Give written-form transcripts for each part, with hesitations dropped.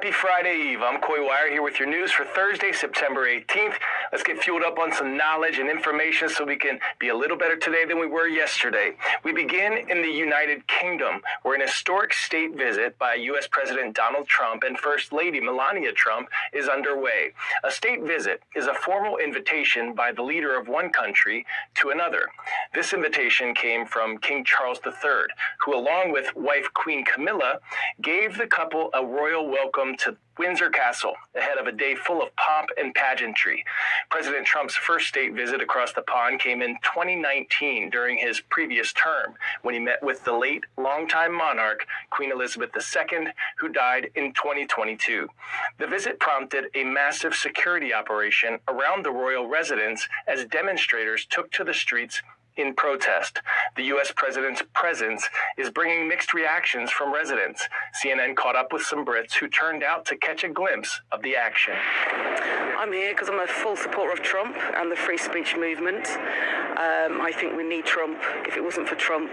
Happy Friday Eve. I'm Coy Wire here with your news for Thursday, September 18th. Let's get fueled up on some knowledge and information so we can be a little better today than we were yesterday. We begin in the United Kingdom, where an historic state visit by U.S. President Donald Trump and First Lady Melania Trump is underway. A state visit is a formal invitation by the leader of one country to another. This invitation came from King Charles III, who, along with wife Queen Camilla, gave the couple a royal welcome to Windsor Castle ahead of a day full of pomp and pageantry. President Trump's first state visit across the pond came in 2019 during his previous term, when he met with the late longtime monarch, Queen Elizabeth II, who died in 2022. The visit prompted a massive security operation around the royal residence as demonstrators took to the streets in protest. The U.S. president's presence is bringing mixed reactions from residents. CNN caught up with some Brits who turned out to catch a glimpse of the action. I'm here because I'm a full supporter of Trump and the free speech movement. I think we need Trump. If it wasn't for Trump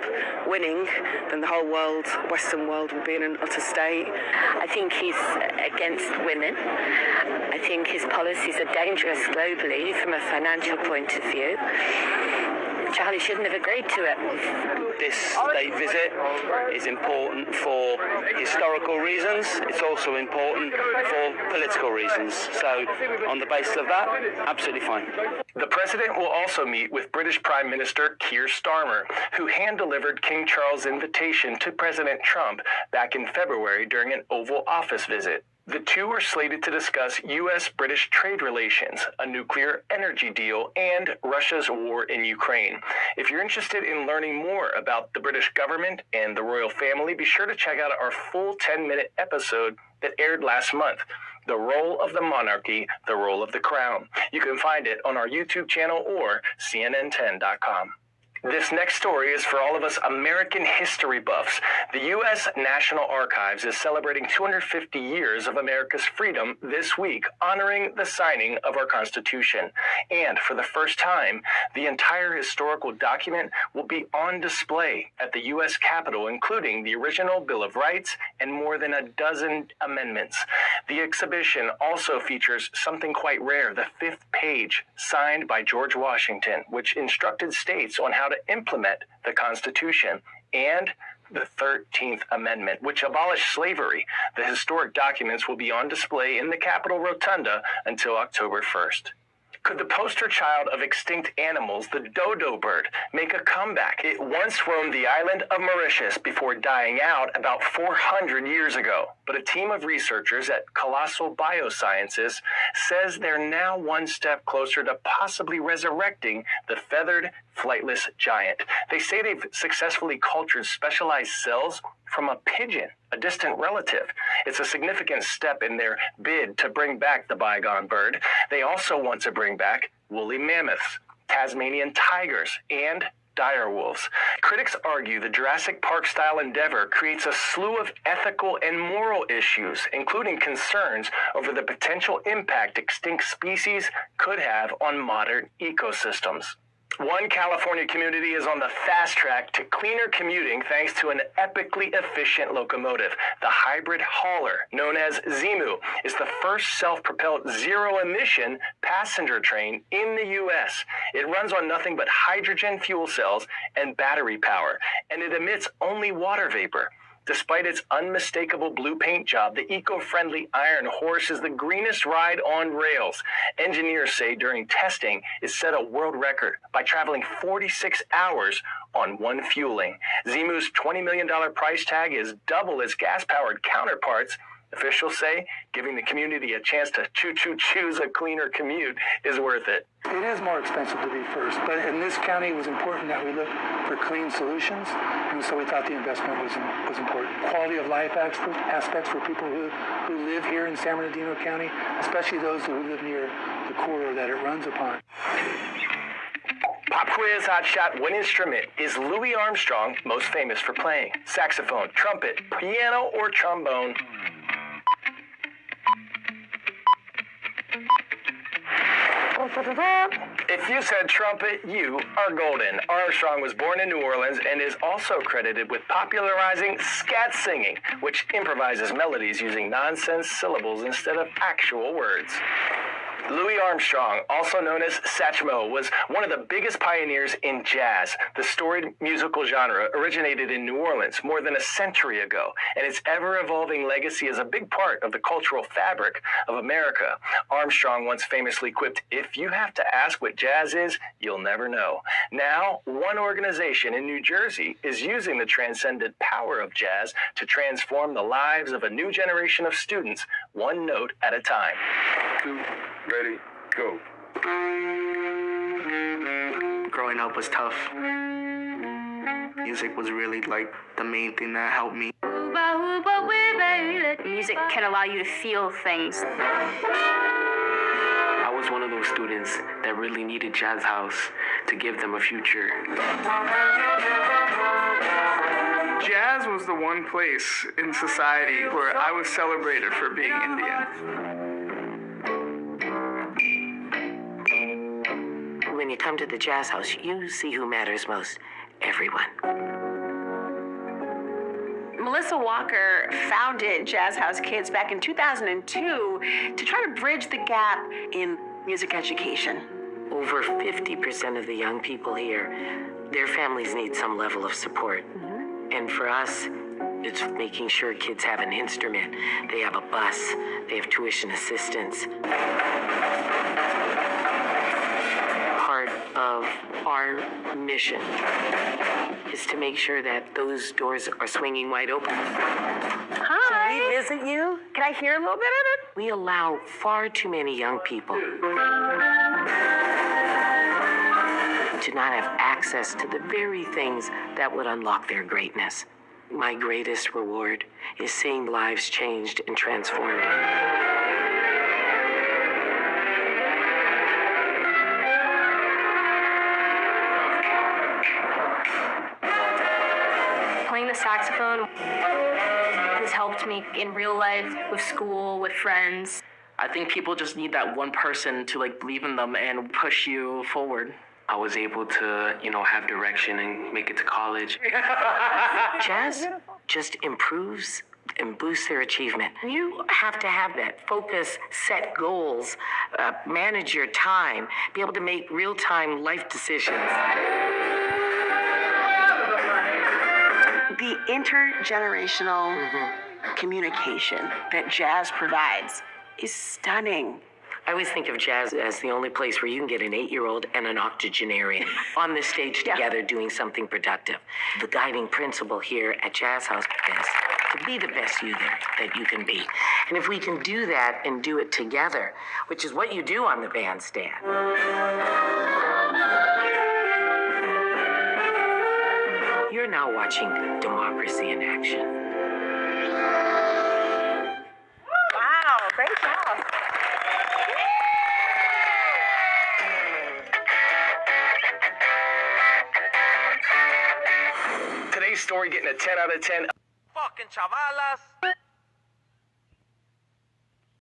winning, then the whole world, Western world, would be in an utter state. I think he's against women. I think his policies are dangerous globally from a financial point of view. Charlie shouldn't have agreed to it. This state visit is important for historical reasons. It's also important for political reasons. So, on the basis of that, absolutely fine. The president will also meet with British Prime Minister Keir Starmer, who hand-delivered King Charles' invitation to President Trump back in February during an Oval Office visit. The two are slated to discuss U.S.-British trade relations, a nuclear energy deal, and Russia's war in Ukraine. If you're interested in learning more about the British government and the royal family, be sure to check out our full 10-minute episode that aired last month, The Role of the Monarchy, The Role of the Crown. You can find it on our YouTube channel or CNN10.com. This next story is for all of us American history buffs. The U.S. National Archives is celebrating 250 years of America's freedom this week, honoring the signing of our Constitution. And for the first time, the entire historical document will be on display at the U.S. Capitol, including the original Bill of Rights and more than a dozen amendments. The exhibition also features something quite rare, the fifth page, signed by George Washington, which instructed states on how to implement the Constitution, and the 13th Amendment, which abolished slavery. The historic documents will be on display in the Capitol Rotunda until October 1st. Could the poster child of extinct animals, the dodo bird, make a comeback? It once roamed the island of Mauritius before dying out about 400 years ago. But a team of researchers at Colossal Biosciences says they're now one step closer to possibly resurrecting the feathered, flightless giant. They say they've successfully cultured specialized cells from a pigeon, a distant relative. It's a significant step in their bid to bring back the bygone bird. They also want to bring back woolly mammoths, Tasmanian tigers, and dire wolves. Critics argue the Jurassic Park-style endeavor creates a slew of ethical and moral issues, including concerns over the potential impact extinct species could have on modern ecosystems. One California community is on the fast track to cleaner commuting thanks to an epically efficient locomotive. The hybrid hauler, known as Zemu, is the first self-propelled zero-emission passenger train in the U.S. It runs on nothing but hydrogen fuel cells and battery power, and it emits only water vapor. Despite its unmistakable blue paint job, the eco-friendly Iron Horse is the greenest ride on rails. Engineers say during testing it set a world record by traveling 46 hours on one fueling. Zemu's $20 million price tag is double its gas-powered counterparts. Officials say giving the community a chance to choose a cleaner commute is worth it. It is more expensive to be first, but in this county it was important that we look for clean solutions, and so we thought the investment was important. Quality of life aspects for people who live here in San Bernardino County, especially those who live near the corridor that it runs upon. Pop quiz, hot shot. What instrument is Louis Armstrong most famous for playing? Saxophone, trumpet, piano, or trombone? If you said trumpet, you are golden. Armstrong was born in New Orleans and is also credited with popularizing scat singing, which improvises melodies using nonsense syllables instead of actual words. Louis Armstrong, also known as Satchmo, was one of the biggest pioneers in jazz. The storied musical genre originated in New Orleans more than a century ago, and its ever-evolving legacy is a big part of the cultural fabric of America. Armstrong once famously quipped, "If you have to ask what jazz is, you'll never know." Now, one organization in New Jersey is using the transcendent power of jazz to transform the lives of a new generation of students, one note at a time. Ready, go. Growing up was tough. Music was really like the main thing that helped me. Music can allow you to feel things. I was one of those students that really needed Jazz House to give them a future. Jazz was the one place in society where I was celebrated for being Indian. When you come to the Jazz House, you see who matters most. Everyone. Melissa Walker founded Jazz House Kids back in 2002 to try to bridge the gap in music education. Over 50% of the young people here, their families need some level of support. And for us, it's making sure kids have an instrument, they have a bus, they have tuition assistance. Part of our mission is to make sure that those doors are swinging wide open. Hi. Can we visit you? Can I hear a little bit of it? We allow far too many young people to not have access to the very things that would unlock their greatness. My greatest reward is seeing lives changed and transformed. Playing the saxophone has helped me in real life, with school, with friends. I think people just need that one person to believe in them and push you forward. I was able to, have direction and make it to college. Jazz just improves and boosts their achievement. You have to have that focus, set goals, manage your time, be able to make real-time life decisions. The intergenerational communication that jazz provides is stunning. I always think of jazz as the only place where you can get an 8-year-old and an octogenarian on the stage together doing something productive. The guiding principle here at Jazz House is to be the best you that you can be. And if we can do that and do it together, which is what you do on the bandstand. You're now watching democracy in action. Wow, great job. Today's story getting a 10 out of 10. Fucking chavalas.